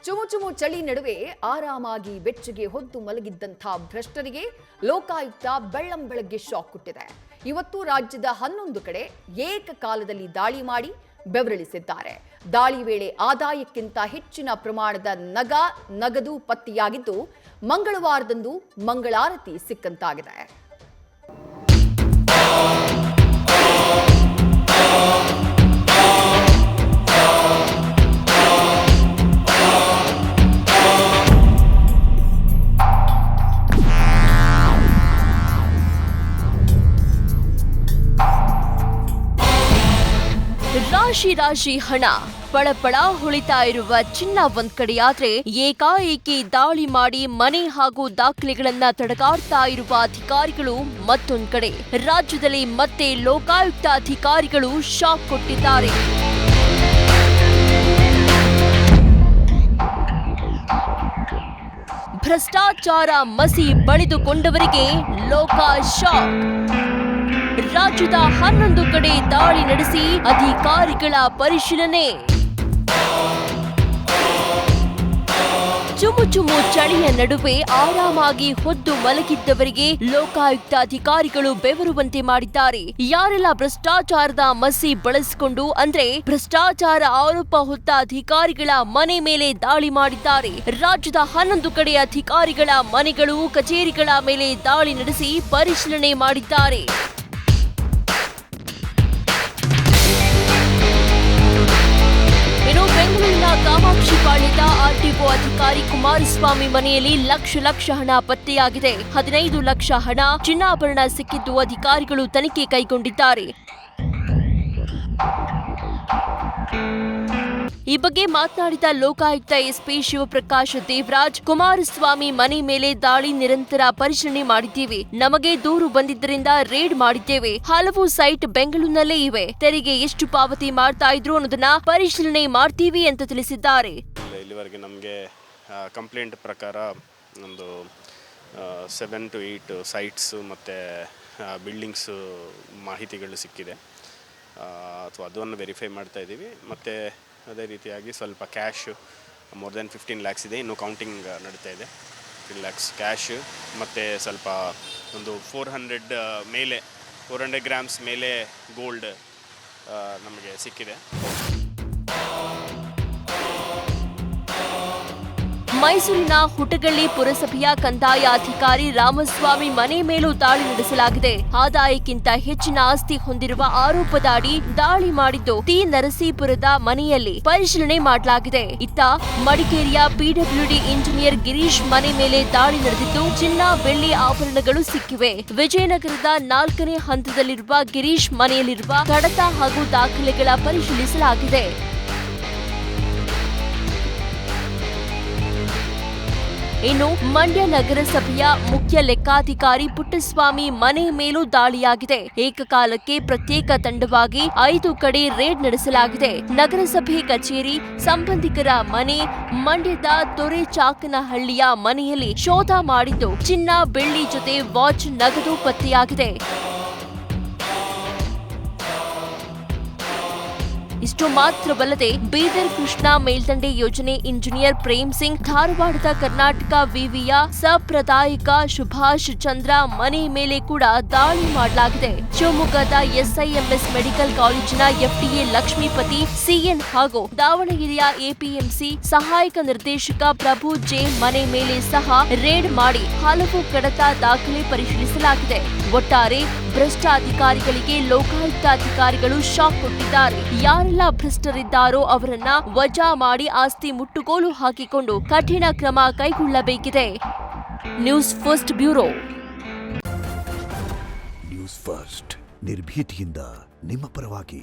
ಚುಮು ಚಳಿ ನಡುವೆ ಆರಾಮಾಗಿ ಬೆಚ್ಚಗೆ ಹೊದ್ದು ಮಲಗಿದ್ದಂಥ ಭ್ರಷ್ಟರಿಗೆ ಲೋಕಾಯುಕ್ತ ಬೆಳ್ಳಂಬೆಳಗ್ಗೆ ಶಾಕ್ ಕೊಟ್ಟಿದೆ. ಇವತ್ತು ರಾಜ್ಯದ 11 ಕಡೆ ಏಕಕಾಲದಲ್ಲಿ ದಾಳಿ ಮಾಡಿ ಬೆವರಿಳಿಸಿದ್ದಾರೆ. ದಾಳಿ ವೇಳೆ ಆದಾಯಕ್ಕಿಂತ ಹೆಚ್ಚಿನ ಪ್ರಮಾಣದ ನಗದು ಪತ್ತೆಯಾಗಿದ್ದು, ಮಂಗಳವಾರದಂದು ಮಂಗಳಾರತಿ ಸಿಕ್ಕಂತಾಗಿದೆ. ರಾಶಿ ಹಣ ಪಳಪಳ ಹೊಳಿತಾ ಇರುವ ಚಿನ್ನ ಒಂದ್ ಕಡೆಯಾದ್ರೆ, ಏಕಾಏಕಿ ದಾಳಿ ಮಾಡಿ ಮನೆ ಹಾಗೂ ದಾಖಲೆಗಳನ್ನ ತಡಕಾಡ್ತಾ ಇರುವ ಅಧಿಕಾರಿಗಳು ಮತ್ತೊಂದ್ ಕಡೆ. ರಾಜ್ಯದಲ್ಲಿ ಮತ್ತೆ ಲೋಕಾಯುಕ್ತ ಅಧಿಕಾರಿಗಳು ಶಾಕ್ ಕೊಟ್ಟಿದ್ದಾರೆ. ಭ್ರಷ್ಟಾಚಾರ ಮಸಿ ಬಳಿದುಕೊಂಡವರಿಗೆ ಲೋಕ ಶಾಕ್. ರಾಜ್ಯದ 11 ಕಡೆ ದಾಳಿ ನಡೆಸಿ ಅಧಿಕಾರಿಗಳ ಪರಿಶೀಲನೆ. ಚುಮು ಚಳಿಯ ನಡುವೆ ಆರಾಮಾಗಿ ಹೊದ್ದು ಮಲಗಿದ್ದವರಿಗೆ ಲೋಕಾಯುಕ್ತ ಅಧಿಕಾರಿಗಳು ಬೆವರುವಂತೆ ಮಾಡಿದ್ದಾರೆ. ಯಾರೆಲ್ಲ ಭ್ರಷ್ಟಾಚಾರದ ಮಸಿ ಬಳಸಿಕೊಂಡು ಅಂದ್ರೆ ಭ್ರಷ್ಟಾಚಾರ ಆರೋಪ ಹೊತ್ತ ಅಧಿಕಾರಿಗಳ ಮನೆ ಮೇಲೆ ದಾಳಿ ಮಾಡಿದ್ದಾರೆ. ರಾಜ್ಯದ 11 ಕಡೆ ಅಧಿಕಾರಿಗಳ ಮನೆಗಳು, ಕಚೇರಿಗಳ ಮೇಲೆ ದಾಳಿ ನಡೆಸಿ ಪರಿಶೀಲನೆ ಮಾಡಿದ್ದಾರೆ. ಬೆಂಗಳೂರಿನ ಕಾಮಾಕ್ಷಿ ಪಾಳ್ಯದ ಆರ್ಟಿಒ ಅಧಿಕಾರಿ ಕುಮಾರಸ್ವಾಮಿ ಮನೆಯಲ್ಲಿ ಲಕ್ಷ ಹಣ ಪತ್ತೆಯಾಗಿದೆ. 15 ಲಕ್ಷ ಹಣ, ಚಿನ್ನಾಭರಣ ಸಿಕ್ಕಿದ್ದು ಅಧಿಕಾರಿಗಳು ತನಿಖೆ ಕೈಗೊಂಡಿದ್ದಾರೆ. ಈ ಬಗ್ಗೆ ಮಾತನಾಡಿದ ಲೋಕಾಯುಕ್ತ ಎಸ್ಪಿ ಶಿವಪ್ರಕಾಶ್ ದೇವರಾಜ್, ಕುಮಾರಸ್ವಾಮಿ ಮನೆ ಮೇಲೆ ದಾಳಿ ನಿರಂತರ ಪರಿಶೀಲನೆ ಮಾಡಿದ್ದೇವೆ. ನಮಗೆ ದೂರು ಬಂದಿದ್ದರಿಂದ ರೇಡ್ ಮಾಡಿದ್ದೇವೆ. ಹಲವು ಸೈಟ್ ಬೆಂಗಳೂರಿನಲ್ಲೇ ಇವೆ. ತೆರಿಗೆ ಎಷ್ಟು ಪಾವತಿ ಮಾಡ್ತಾ ಇದ್ರು ಅನ್ನೋದನ್ನ ಪರಿಶೀಲನೆ ಮಾಡ್ತೀವಿ ಅಂತ ತಿಳಿಸಿದ್ದಾರೆ. ಇಲ್ಲಿವರೆಗೆ ನಮಗೆ ಕಂಪ್ಲೇಂಟ್ ಪ್ರಕಾರ ಒಂದು 7 to 8 ಸೈಟ್ಸ್ ಮತ್ತು ಬಿಲ್ಡಿಂಗ್ಸ್ ಮಾಹಿತಿಗಳು ಸಿಕ್ಕಿದೆ. ಅಥವಾ ಅದನ್ನು ವೆರಿಫೈ ಮಾಡ್ತಾ ಇದ್ದೀವಿ. ಮತ್ತು ಅದೇ ರೀತಿಯಾಗಿ ಸ್ವಲ್ಪ ಕ್ಯಾಶ್ ಮೋರ್ ದೆನ್ 15 lakhs ಇದೆ. ಇನ್ನು ಕೌಂಟಿಂಗ್ ನಡೀತಾ ಇದೆ. 15 lakhs ಕ್ಯಾಶ್ ಮತ್ತು ಸ್ವಲ್ಪ ಒಂದು 400 ಗ್ರಾಮ್ಸ್ ಮೇಲೆ ಗೋಲ್ಡ್ ನಮಗೆ ಸಿಕ್ಕಿದೆ. ಮೈಸೂರಿನ ಹುಟಗಳ್ಳಿ ಪುರಸಭೆಯ ಕಂದಾಯ ಅಧಿಕಾರಿ ರಾಮಸ್ವಾಮಿ ಮನೆ ಮೇಲೂ ದಾಳಿ ನಡೆಸಲಾಗಿದೆ. ಆದಾಯಕ್ಕಿಂತ ಹೆಚ್ಚಿನ ಆಸ್ತಿ ಹೊಂದಿರುವ ಆರೋಪದಡಿ ದಾಳಿ ಮಾಡಿದ್ದು ಟಿ ನರಸೀಪುರದ ಮನೆಯಲ್ಲಿ ಪರಿಶೀಲನೆ ಮಾಡಲಾಗಿದೆ. ಇತ್ತ ಮಡಿಕೇರಿಯ ಪಿಡಬ್ಲ್ಯೂಡಿ ಇಂಜಿನಿಯರ್ ಗಿರೀಶ್ ಮನೆ ಮೇಲೆ ದಾಳಿ ನಡೆದಿದ್ದು ಚಿನ್ನ, ಬೆಳ್ಳಿ ಆಭರಣಗಳು ಸಿಕ್ಕಿವೆ. ವಿಜಯನಗರದ 4ನೇ ಹಂತದಲ್ಲಿರುವ ಗಿರೀಶ್ ಮನೆಯಲ್ಲಿರುವ ಕಡತ ಹಾಗೂ ದಾಖಲೆಗಳ ಪರಿಶೀಲಿಸಲಾಗಿದೆ. ಇನ್ನು ಮಂಡ್ಯ ನಗರಸಭೆಯ ಮುಖ್ಯ ಲೆಕ್ಕಾಧಿಕಾರಿ ಪುಟ್ಟಸ್ವಾಮಿ ಮನೆ ಮೇಲೂ ದಾಳಿಯಾಗಿದೆ. ಏಕಕಾಲಕ್ಕೆ ಪ್ರತ್ಯೇಕ ತಂಡವಾಗಿ 5 ಕಡೆ ರೇಡ್ ನಡೆಸಲಾಗಿದೆ. ನಗರಸಭೆ ಕಚೇರಿ, ಸಂಬಂಧಿಕರ ಮನೆ, ಮಂಡ್ಯದ ತೊರೆಚಾಕನಹಳ್ಳಿಯ ಮನೆಯಲ್ಲಿ ಶೋಧ ಮಾಡಿದ್ದು ಚಿನ್ನ, ಬೆಳ್ಳಿ ಜೊತೆ ವಾಚ್, ನಗದು ಪತ್ತೆಯಾಗಿದೆ. ಇಷ್ಟು ಮಾತ್ರವಲ್ಲದೆ ಬೀದರ್ ಕೃಷ್ಣಾ ಮೇಲ್ದಂಡೆ ಯೋಜನೆ ಇಂಜಿನಿಯರ್ ಪ್ರೇಮ್ ಸಿಂಗ್, ಧಾರವಾಡದ ಕರ್ನಾಟಕ ವಿವಿಯ ಸಾಂಪ್ರದಾಯಿಕ ಸುಭಾಷ್ ಚಂದ್ರ ಮನೆ ಮೇಲೆ ಕೂಡ ದಾಳಿ ಮಾಡಲಾಗಿದೆ. ಶಿವಮೊಗ್ಗದ ಎಸ್ಐಎಂಎಸ್ ಮೆಡಿಕಲ್ ಕಾಲೇಜಿನ ಎಫ್ಡಿಎ ಲಕ್ಷ್ಮೀಪತಿ ಸಿಎನ್ ಹಾಗೂ ದಾವಣಗೆರೆಯ ಎಪಿಎಂಸಿ ಸಹಾಯಕ ನಿರ್ದೇಶಕ ಪ್ರಭು ಜೆ ಮನೆ ಮೇಲೆ ಸಹ ರೇಡ್ ಮಾಡಿ ಹಲವು ಕಡತ, ದಾಖಲೆ ಪರಿಶೀಲಿಸಲಾಗಿದೆ. ಒಟ್ಟಾರೆ ಭ್ರಷ್ಟ ಅಧಿಕಾರಿಗಳಿಗೆ ಲೋಕಾಯುಕ್ತ ಅಧಿಕಾರಿಗಳು ಶಾಕ್ ಕೊಟ್ಟಿದ್ದಾರೆ. ಯಾರೆಲ್ಲ ಭ್ರಷ್ಟರಿದ್ದಾರೋ ಅವರನ್ನ ವಜಾ ಮಾಡಿ ಆಸ್ತಿ ಮುಟ್ಟುಗೋಲು ಹಾಕಿಕೊಂಡು ಕಠಿಣ ಕ್ರಮ ಕೈಗೊಳ್ಳಬೇಕಿದೆ. News first bureau. News first ನಿರ್ಭೀತಿಯಿಂದ ನಿಮ್ಮ ಪರವಾಗಿ.